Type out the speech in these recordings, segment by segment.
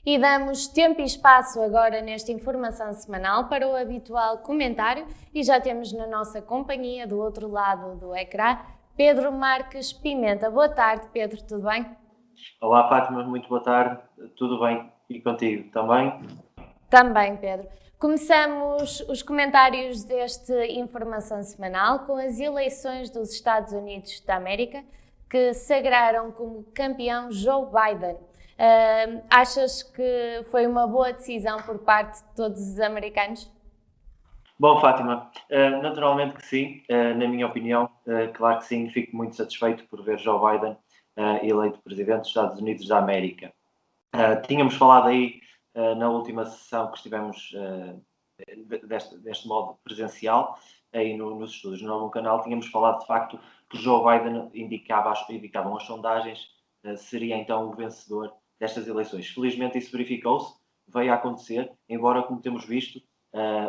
E damos tempo e espaço agora nesta informação semanal para o habitual comentário e já temos na nossa companhia, do outro lado do ecrã, Pedro Marques Pimenta. Boa tarde, Pedro, tudo bem? Olá Fátima, muito boa tarde, tudo bem? E contigo também? Também, Pedro. Começamos os comentários deste informação semanal com as eleições dos Estados Unidos da América, que sagraram como campeão Joe Biden. Achas que foi uma boa decisão por parte de todos os americanos? Bom, Fátima, naturalmente que sim, na minha opinião, claro que sim, fico muito satisfeito por ver Joe Biden eleito Presidente dos Estados Unidos da América. Tínhamos falado aí na última sessão que estivemos deste modo presencial, aí nos estudos no novo canal, tínhamos falado de facto que Joe Biden indicavam as sondagens, seria então o vencedor destas eleições. Felizmente isso verificou-se, veio a acontecer, embora, como temos visto,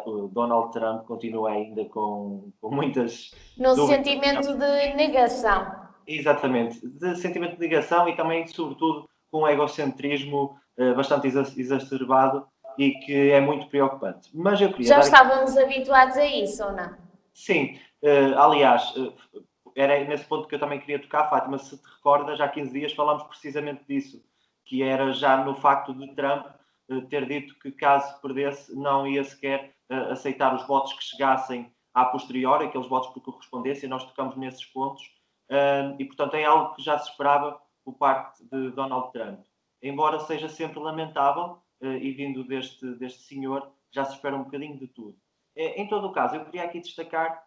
o Donald Trump continua ainda com muitas No dúvidas. sentimento de negação. Exatamente, de sentimento de ligação e também, sobretudo, com um egocentrismo bastante exacerbado e que é muito preocupante. Mas eu queria Já dar aqui. estávamos habituados a isso, ou não? Sim, aliás, era nesse ponto que eu também queria tocar, Fátima, se te recordas, há 15 dias falámos precisamente disso, que era já no facto de Trump ter dito que caso perdesse não ia sequer aceitar os votos que chegassem a posteriori, aqueles votos por correspondência, nós tocamos nesses pontos, e portanto é algo que já se esperava por parte de Donald Trump. Embora seja sempre lamentável, e vindo deste senhor, já se espera um bocadinho de tudo. Em todo o caso, eu queria aqui destacar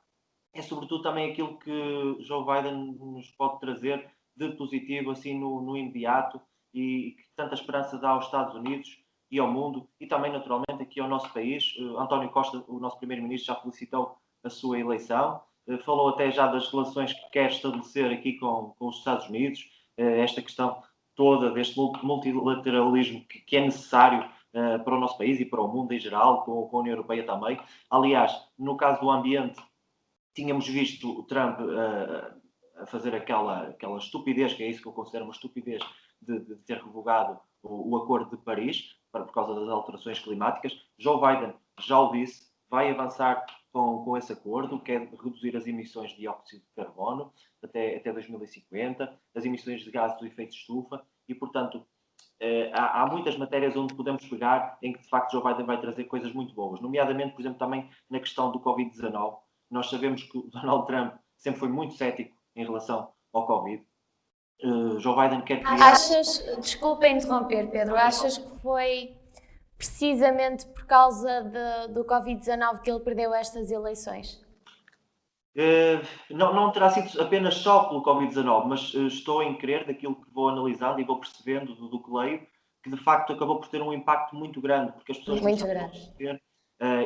sobretudo também aquilo que Joe Biden nos pode trazer de positivo assim no imediato e que tanta esperança dá aos Estados Unidos e ao mundo e também naturalmente aqui ao nosso país. António Costa, o nosso primeiro-ministro, já felicitou a sua eleição, falou até já das relações que quer estabelecer aqui com os Estados Unidos, esta questão toda deste multilateralismo que é necessário para o nosso país e para o mundo em geral, com a União Europeia também. Aliás, no caso do ambiente, tínhamos visto o Trump a fazer aquela estupidez, que é isso que eu considero uma estupidez, de ter revogado o Acordo de Paris por causa das alterações climáticas. Joe Biden já o disse, vai avançar com esse acordo, quer reduzir as emissões de dióxido de carbono até 2050, as emissões de gases do efeito estufa e, portanto, há muitas matérias onde podemos pegar em que, de facto, Joe Biden vai trazer coisas muito boas, nomeadamente, por exemplo, também na questão do Covid-19. Nós sabemos que o Donald Trump sempre foi muito cético em relação ao Covid. Joe Biden quer criar. Desculpa interromper, Pedro, achas que foi precisamente por causa do Covid-19 que ele perdeu estas eleições? Não terá sido apenas só pelo Covid-19, mas estou em crer, daquilo que vou analisando e vou percebendo do que leio, que de facto acabou por ter um impacto muito grande, porque as pessoas Muito começaram a grande. perceber,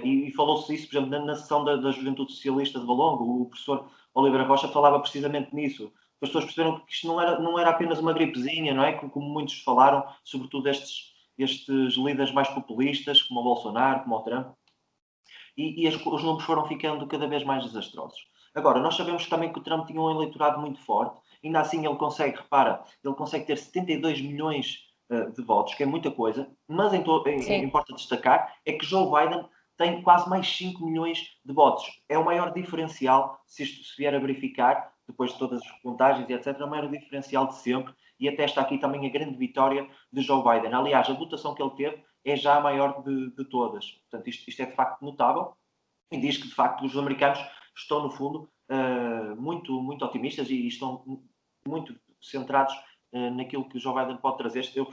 e falou-se isso, por exemplo, na sessão da Juventude Socialista de Valongo, o professor Oliveira Rocha falava precisamente nisso. As pessoas perceberam que isto não era apenas uma gripezinha, não é? Como muitos falaram, sobretudo estes líderes mais populistas, como o Bolsonaro, como o Trump, e os números foram ficando cada vez mais desastrosos. Agora, nós sabemos também que o Trump tinha um eleitorado muito forte, ainda assim ele consegue ter 72 milhões de votos, que é muita coisa, mas Sim. importa destacar é que Joe Biden tem quase mais 5 milhões de votos. É o maior diferencial, se isto se vier a verificar, depois de todas as contagens e etc., é o maior diferencial de sempre, e até está aqui também a grande vitória de Joe Biden. Aliás, a votação que ele teve é já a maior de todas. Portanto, isto é de facto notável e diz que de facto os americanos estão, no fundo, muito, muito otimistas e estão muito centrados naquilo que o Joe Biden pode trazer. Eu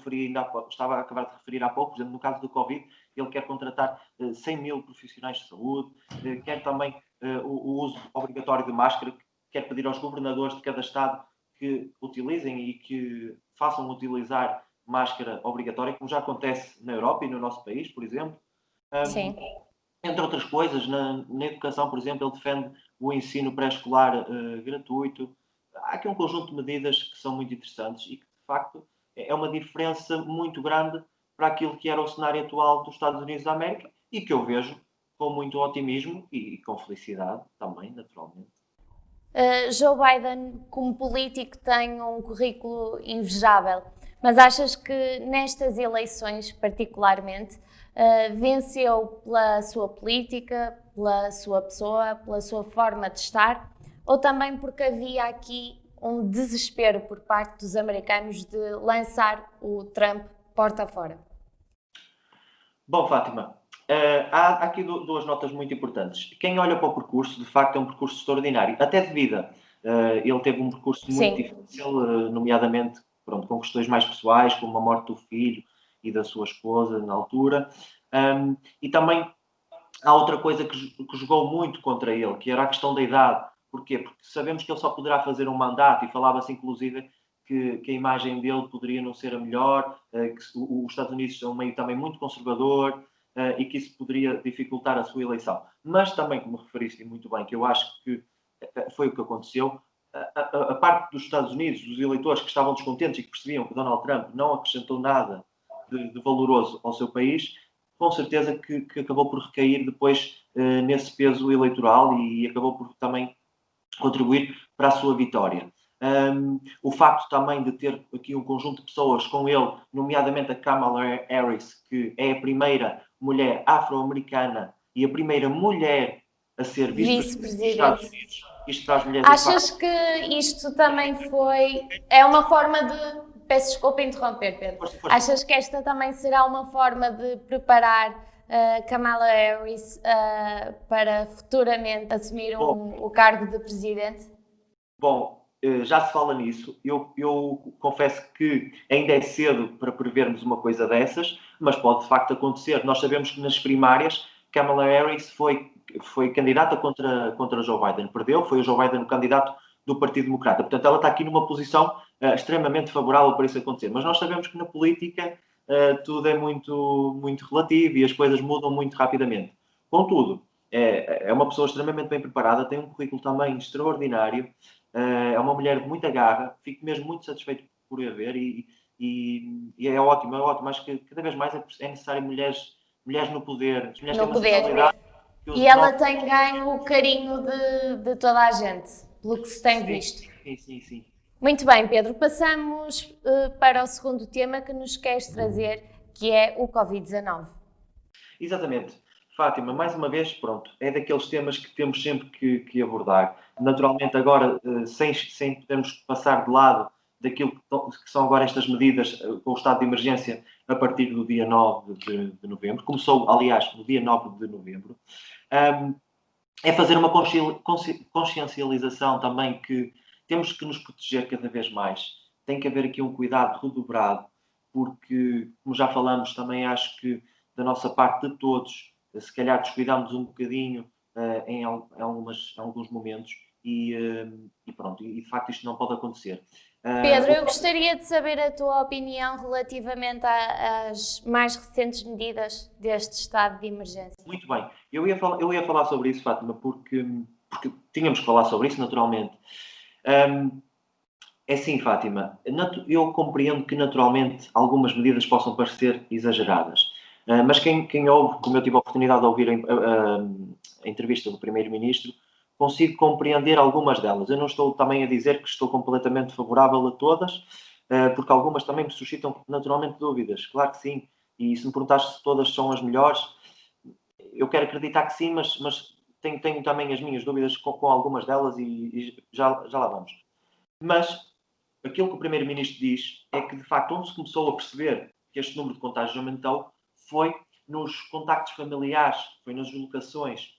estava a acabar de referir há pouco, por exemplo, no caso do Covid, ele quer contratar 100 mil profissionais de saúde, quer também o uso obrigatório de máscara, quer pedir aos governadores de cada estado que utilizem e que façam utilizar máscara obrigatória, como já acontece na Europa e no nosso país, por exemplo. Um, Sim. Entre outras coisas, na educação, por exemplo, ele defende o ensino pré-escolar gratuito. Há aqui um conjunto de medidas que são muito interessantes e que, de facto, é uma diferença muito grande para aquilo que era o cenário atual dos Estados Unidos da América e que eu vejo com muito otimismo e com felicidade também, naturalmente. Joe Biden, como político, tem um currículo invejável. Mas achas que nestas eleições, particularmente, venceu pela sua política, pela sua pessoa, pela sua forma de estar, ou também porque havia aqui um desespero por parte dos americanos de lançar o Trump porta fora? Bom, Fátima, há aqui duas notas muito importantes. Quem olha para o percurso, de facto, é um percurso extraordinário, até de vida. Ele teve um percurso muito Sim. difícil, nomeadamente pronto, com questões mais pessoais, como a morte do filho e da sua esposa na altura. E também há outra coisa que jogou muito contra ele, que era a questão da idade. Porquê? Porque sabemos que ele só poderá fazer um mandato e falava-se inclusive que a imagem dele poderia não ser a melhor, que os Estados Unidos é um meio também muito conservador e que isso poderia dificultar a sua eleição. Mas também, como referiste muito bem, que eu acho que foi o que aconteceu, a parte dos Estados Unidos, dos eleitores que estavam descontentes e que percebiam que Donald Trump não acrescentou nada de valoroso ao seu país, com certeza que acabou por recair depois nesse peso eleitoral e acabou por também contribuir para a sua vitória. O facto também de ter aqui um conjunto de pessoas com ele, nomeadamente a Kamala Harris, que é a primeira mulher afro-americana e a primeira mulher a ser vice-presidente dos Estados Vice-presidente. Unidos. Isto para as mulheres é de Achas facto. que isto também foi. É uma forma de. Peço desculpa interromper, Pedro. Força, força. Achas que esta também será uma forma de preparar Kamala Harris para futuramente assumir o cargo de presidente? Bom, já se fala nisso. Eu confesso que ainda é cedo para prevermos uma coisa dessas, mas pode de facto acontecer. Nós sabemos que nas primárias Kamala Harris foi candidata contra Joe Biden. Perdeu, foi o Joe Biden o candidato do Partido Democrata. Portanto, ela está aqui numa posição extremamente favorável para isso acontecer. Mas nós sabemos que na política tudo é muito relativo e as coisas mudam muito rapidamente. Contudo, é uma pessoa extremamente bem preparada, tem um currículo também extraordinário, é uma mulher de muita garra, fico mesmo muito satisfeito por a ver e é ótimo, é ótimo. Acho que cada vez mais é necessário mulheres no poder, as mulheres têm No uma poder. sensibilidade que E os ela nossos... tem ganho o carinho de toda a gente, pelo que se tem Sim, visto. sim. Muito bem, Pedro. Passamos para o segundo tema que nos queres trazer, que é o Covid-19. Exatamente. Fátima, mais uma vez, pronto, é daqueles temas que temos sempre que abordar. Naturalmente, agora, sem podermos passar de lado daquilo que são agora estas medidas com o estado de emergência a partir do dia 9 de novembro. Começou, aliás, no dia 9 de novembro. É fazer uma consciencialização também que temos que nos proteger cada vez mais. Tem que haver aqui um cuidado redobrado, porque, como já falamos, também acho que da nossa parte de todos, se calhar descuidamos um bocadinho em alguns momentos e pronto, e de facto isto não pode acontecer. Pedro, eu gostaria de saber a tua opinião relativamente às mais recentes medidas deste estado de emergência. Muito bem, eu ia falar sobre isso, Fátima, porque tínhamos que falar sobre isso naturalmente. É sim, Fátima. Eu compreendo que naturalmente algumas medidas possam parecer exageradas. Mas quem ouve, como eu tive a oportunidade de ouvir a entrevista do Primeiro-Ministro, consigo compreender algumas delas. Eu não estou também a dizer que estou completamente favorável a todas, porque algumas também me suscitam naturalmente dúvidas. Claro que sim. E se me perguntaste se todas são as melhores, eu quero acreditar que sim, mas tenho também as minhas dúvidas com algumas delas e já lá vamos. Mas aquilo que o Primeiro-Ministro diz é que, de facto, onde se começou a perceber que este número de contágios aumentou foi nos contactos familiares, foi nas deslocações.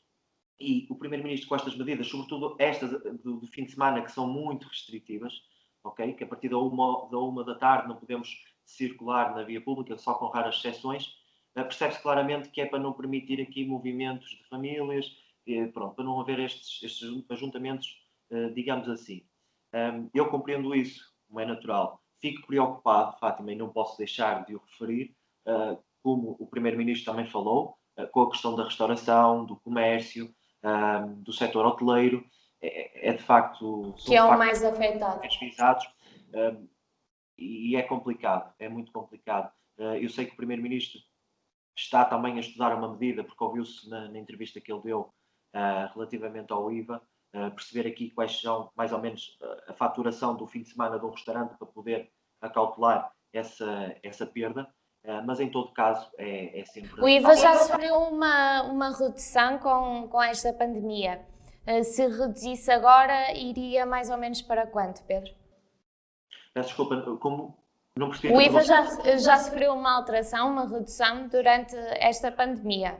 E o Primeiro-Ministro, com estas medidas, sobretudo estas do fim de semana, que são muito restritivas, ok? Que a partir da uma da tarde não podemos circular na via pública, só com raras exceções, percebe-se claramente que é para não permitir aqui movimentos de famílias, pronto, para não haver estes ajuntamentos, digamos assim. Eu compreendo isso, como é natural. Fico preocupado, Fátima, e não posso deixar de o referir, como o Primeiro-Ministro também falou, com a questão da restauração, do comércio, do setor hoteleiro. De facto, Que são é de o facto mais afetado. visados e é complicado, é muito complicado. Eu sei que o Primeiro-Ministro está também a estudar uma medida, porque ouviu-se na entrevista que ele deu relativamente ao IVA, perceber aqui quais são mais ou menos a faturação do fim de semana de um restaurante para poder acautelar essa perda, mas em todo caso é sempre... O IVA já sofreu uma redução com esta pandemia. Se reduzisse agora, iria mais ou menos para quanto, Pedro? Peço desculpa, como não percebi O a IVA pergunta. já sofreu uma alteração, uma redução durante esta pandemia.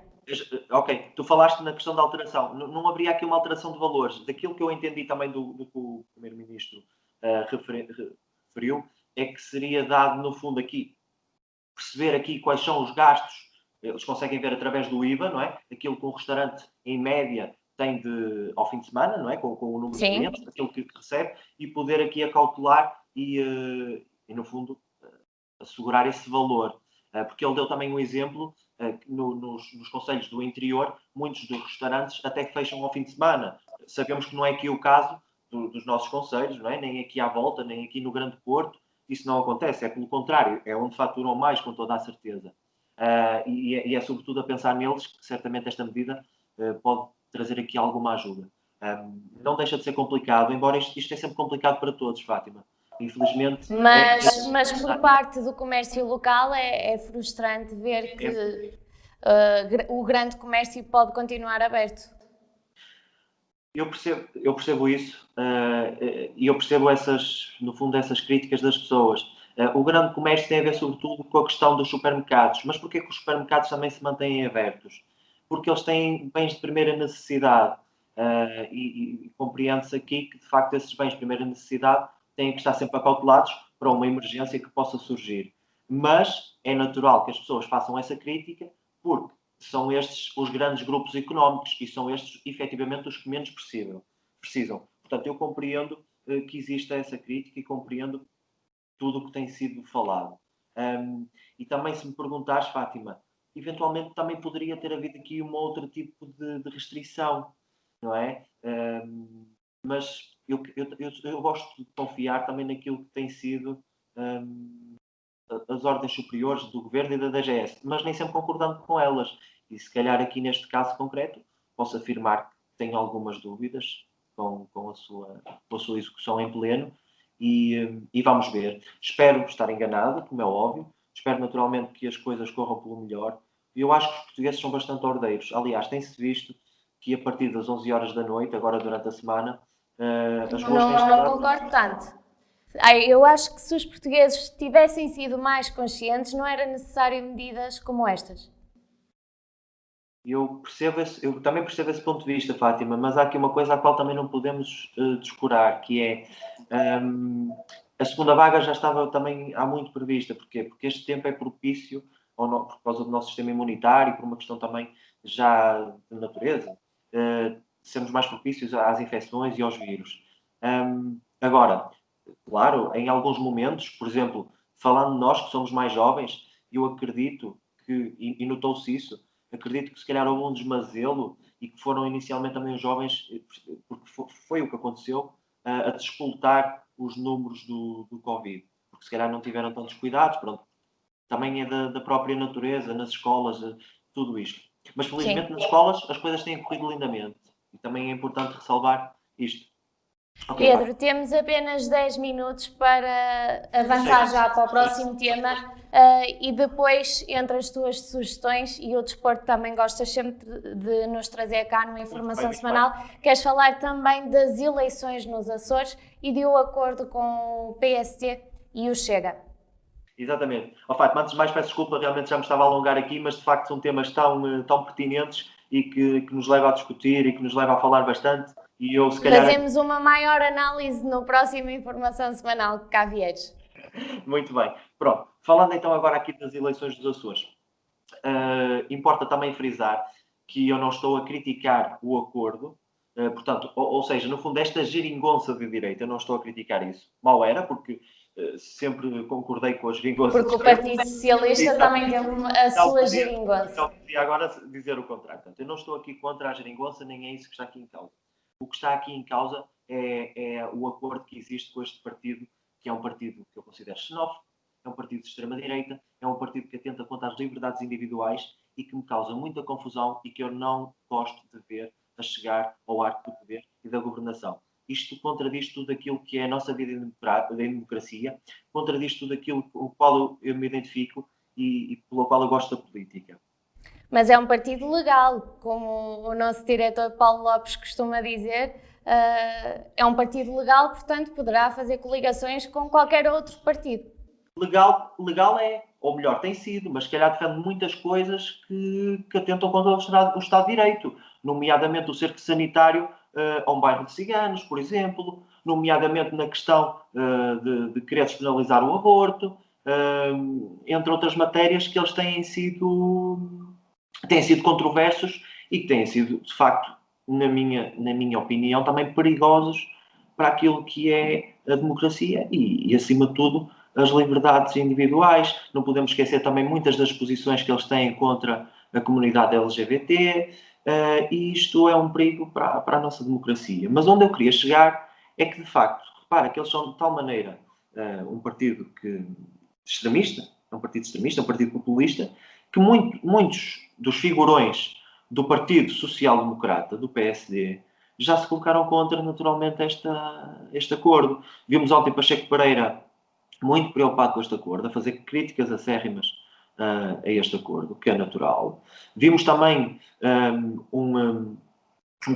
Ok, tu falaste na questão da alteração. Não haveria aqui uma alteração de valores. Daquilo que eu entendi também do que o Primeiro-Ministro referiu, é que seria dado, no fundo, aqui, perceber aqui quais são os gastos. Eles conseguem ver através do IVA, não é? Aquilo que um restaurante, em média, tem ao fim de semana, não é? Com o número de Sim. clientes, aquilo que recebe, e poder aqui acautelar e no fundo, assegurar esse valor. Porque ele deu também um exemplo que nos concelhos do interior, muitos dos restaurantes até que fecham ao fim de semana. Sabemos que não é aqui o caso dos nossos concelhos, não é? Nem aqui à volta, nem aqui no Grande Porto, isso não acontece. É pelo contrário, é onde faturam mais, com toda a certeza. E é sobretudo a pensar neles que certamente esta medida pode trazer aqui alguma ajuda. Não deixa de ser complicado, embora isto é sempre complicado para todos, Fátima. Infelizmente, Mas por parte do comércio local é frustrante ver que o grande comércio pode continuar aberto. Eu percebo isso e eu percebo no fundo, essas críticas das pessoas. O grande comércio tem a ver, sobretudo, com a questão dos supermercados. Mas porquê que os supermercados também se mantêm abertos? Porque eles têm bens de primeira necessidade e compreende-se aqui que, de facto, esses bens de primeira necessidade têm que estar sempre acautelados para uma emergência que possa surgir. Mas é natural que as pessoas façam essa crítica porque são estes os grandes grupos económicos e são estes, efetivamente, os que menos precisam. Portanto, eu compreendo que exista essa crítica e compreendo tudo o que tem sido falado. E também, se me perguntares, Fátima, eventualmente também poderia ter havido aqui um outro tipo de restrição, não é? Mas eu gosto de confiar também naquilo que tem sido as ordens superiores do Governo e da DGS, mas nem sempre concordando com elas. E se calhar aqui neste caso concreto, posso afirmar que tenho algumas dúvidas com a sua execução em pleno e vamos ver. Espero estar enganado, como é óbvio. Espero naturalmente que as coisas corram pelo melhor. Eu acho que os portugueses são bastante ordeiros. Aliás, tem-se visto que a partir das 11 horas da noite, agora durante a semana, as ruas têm Não estado... concordo tanto. Eu acho que se os portugueses tivessem sido mais conscientes, não era necessário medidas como estas. Eu também percebo esse ponto de vista, Fátima, mas há aqui uma coisa à qual também não podemos descurar, que é a segunda vaga já estava também há muito prevista. Porquê? Porque este tempo é propício, por causa do nosso sistema imunitário, por uma questão também já de natureza, sermos mais propícios às infecções e aos vírus. Agora, claro, em alguns momentos, por exemplo, falando de nós que somos mais jovens, eu acredito que, e notou-se isso, acredito que se calhar houve um desmazelo e que foram inicialmente também os jovens, porque foi o que aconteceu, a despoltar os números do Covid, porque se calhar não tiveram tantos cuidados, pronto. Também é da própria natureza, nas escolas, tudo isto. Mas felizmente Sim. nas escolas as coisas têm corrido lindamente e também é importante ressalvar isto. Okay, Pedro, temos apenas 10 minutos para avançar já para o próximo tema e depois, entre as tuas sugestões, e o desporto também gostas sempre de nos trazer cá numa informação semanal, queres falar também das eleições nos Açores e de um acordo com o PST e o Chega. Exatamente. Fátima, antes de mais peço desculpa, realmente já me estava a alongar aqui, mas de facto são temas tão pertinentes e que nos leva a discutir e que nos leva a falar bastante. E eu, se calhar... Fazemos uma maior análise no próximo Informação Semanal que cá vieres. Muito bem. Pronto. Falando então agora aqui das eleições dos Açores. Importa também frisar que eu não estou a criticar o acordo, portanto, ou seja, no fundo, esta geringonça de direita, eu não estou a criticar isso. Mal era, porque sempre concordei com a geringonça. Porque o Partido Socialista também teve a sua geringonça. Então, podia agora dizer o contrário. Portanto, eu não estou aqui contra a geringonça, nem é isso que está aqui em causa. O que está aqui em causa é o acordo que existe com este partido, que é um partido que eu considero xenófobo, é um partido de extrema-direita, é um partido que atenta contra as liberdades individuais e que me causa muita confusão e que eu não gosto de ver a chegar ao arco do poder e da governação. isto contradiz tudo aquilo que é a nossa vida em democracia, contradiz tudo aquilo com o qual eu me identifico e pelo qual eu gosto da política. Mas é um partido legal, como o nosso diretor Paulo Lopes costuma dizer, é um partido legal, portanto poderá fazer coligações com qualquer outro partido. Legal é, ou melhor, tem sido, mas se calhar defende muitas coisas que atentam contra o Estado de Direito, nomeadamente o cerco sanitário a um bairro de ciganos, por exemplo, nomeadamente na questão de querer despenalizar o aborto, entre outras matérias que eles têm sido controversos e que têm sido, de facto, na minha opinião, também perigosos para aquilo que é a democracia e acima de tudo, as liberdades individuais. Não podemos esquecer também muitas das posições que eles têm contra a comunidade LGBT, e isto é um perigo para a nossa democracia. Mas onde eu queria chegar é que, de facto, repara que eles são de tal maneira um partido extremista, é um partido populista, que muitos dos figurões do Partido Social Democrata, do PSD, já se colocaram contra, naturalmente, este acordo. Vimos ontem Pacheco Pereira muito preocupado com este acordo, a fazer críticas acérrimas a este acordo, que é natural. Vimos também um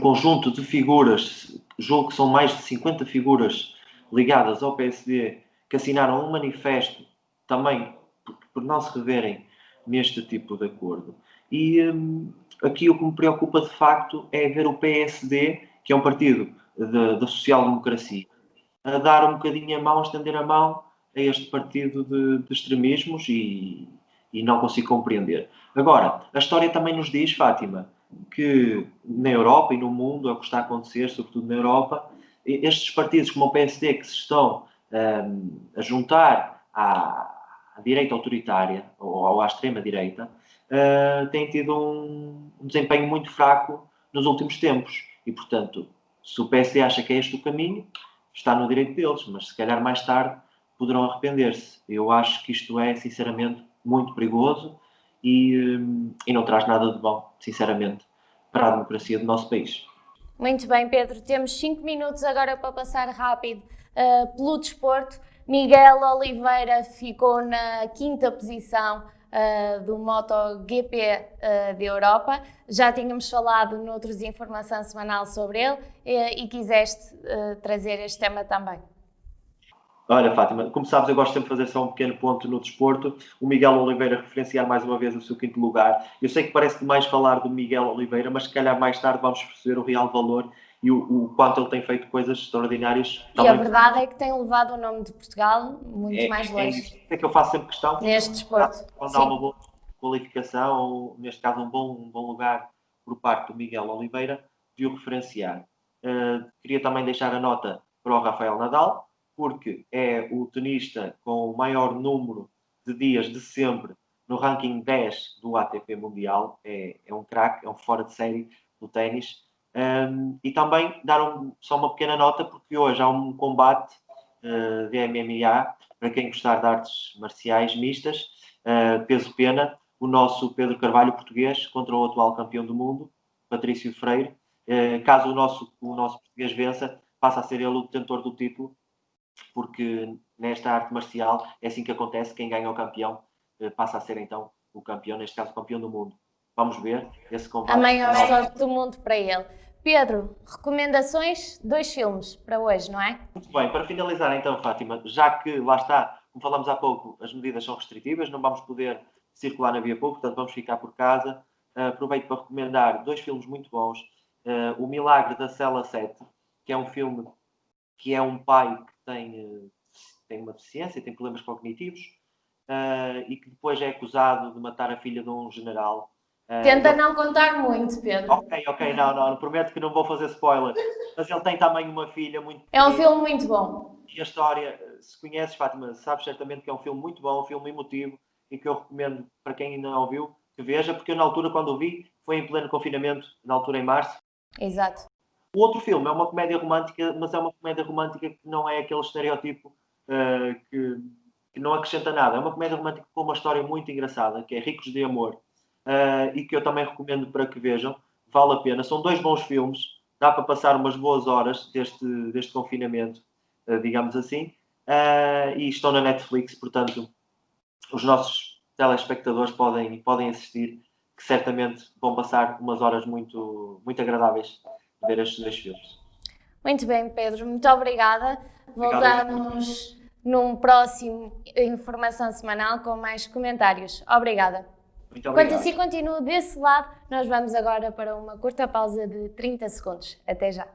conjunto de figuras, julgo que são mais de 50 figuras ligadas ao PSD, que assinaram um manifesto também por não se reverem neste tipo de acordo. E aqui o que me preocupa de facto é ver o PSD, que é um partido da social-democracia, a dar um bocadinho a mão, a estender a mão a este partido de extremismos e não consigo compreender. Agora, a história também nos diz, Fátima, que na Europa e no mundo, é o que está a acontecer, sobretudo na Europa, estes partidos como o PSD que se estão a juntar à direita autoritária ou à extrema-direita, têm tido um desempenho muito fraco nos últimos tempos. E, portanto, se o PSD acha que é este o caminho, está no direito deles, mas se calhar mais tarde poderão arrepender-se. Eu acho que isto é, sinceramente, muito perigoso e não traz nada de bom, sinceramente, para a democracia do nosso país. Muito bem, Pedro. Temos 5 minutos agora para passar rápido pelo desporto. Miguel Oliveira ficou na 5ª posição do MotoGP da Europa. Já tínhamos falado noutros Informação Semanal sobre ele e quiseste trazer este tema também. Olha, Fátima, como sabes, eu gosto sempre de fazer só um pequeno ponto no desporto. O Miguel Oliveira referenciar mais uma vez o seu 5º lugar. Eu sei que parece demais falar do Miguel Oliveira, mas se calhar mais tarde vamos perceber o real valor e o quanto ele tem feito coisas extraordinárias. E a verdade é que tem levado o nome de Portugal muito mais longe. É que eu faço sempre questão. Neste desporto. Quando há uma boa qualificação, ou neste caso um bom lugar por parte do Miguel Oliveira, de o referenciar. Queria também deixar a nota para o Rafael Nadal, porque é o tenista com o maior número de dias de sempre no ranking 10 do ATP Mundial. É um craque, é um fora de série do ténis. E também dar só uma pequena nota, porque hoje há um combate de MMA, para quem gostar de artes marciais mistas, peso-pena, o nosso Pedro Carvalho, português, contra o atual campeão do mundo, Patrício Freire. Caso o nosso português vença, passa a ser ele o detentor do título, porque nesta arte marcial é assim que acontece, quem ganha o campeão passa a ser então o campeão, neste caso o campeão do mundo. Vamos ver esse combate. A maior sorte do mundo para ele. Pedro, recomendações, 2 filmes para hoje, não é? Muito bem, para finalizar então, Fátima, já que lá está, como falamos há pouco, as medidas são restritivas, não vamos poder circular na via pública, portanto vamos ficar por casa. Aproveito para recomendar 2 filmes muito bons. O Milagre da Cela 7, que é um filme que é um pai que tem uma deficiência, tem problemas cognitivos, e que depois é acusado de matar a filha de um general. Tenta não contar muito, Pedro. Ok, não, prometo que não vou fazer spoiler. Mas ele tem também uma filha muito pequena. É um filme muito bom. E a história, se conheces, Fátima, sabes certamente que é um filme muito bom, um filme emotivo, e que eu recomendo para quem ainda não viu, que veja, porque eu na altura, quando o vi, foi em pleno confinamento, na altura em março. Exato. O outro filme é uma comédia romântica, mas é uma comédia romântica que não é aquele estereótipo que não acrescenta nada. É uma comédia romântica com uma história muito engraçada, que é Ricos de Amor, e que eu também recomendo para que vejam. Vale a pena. São 2 bons filmes, dá para passar umas boas horas deste confinamento, digamos assim, e estão na Netflix, portanto, os nossos telespectadores podem assistir, que certamente vão passar umas horas muito, muito agradáveis a ver estes 2 filmes. Muito bem, Pedro, muito obrigada. Obrigado. Voltamos num próximo Informação Semanal com mais comentários. Obrigada. Muito Enquanto obrigado. assim continuo desse lado, nós vamos agora para uma curta pausa de 30 segundos. Até já.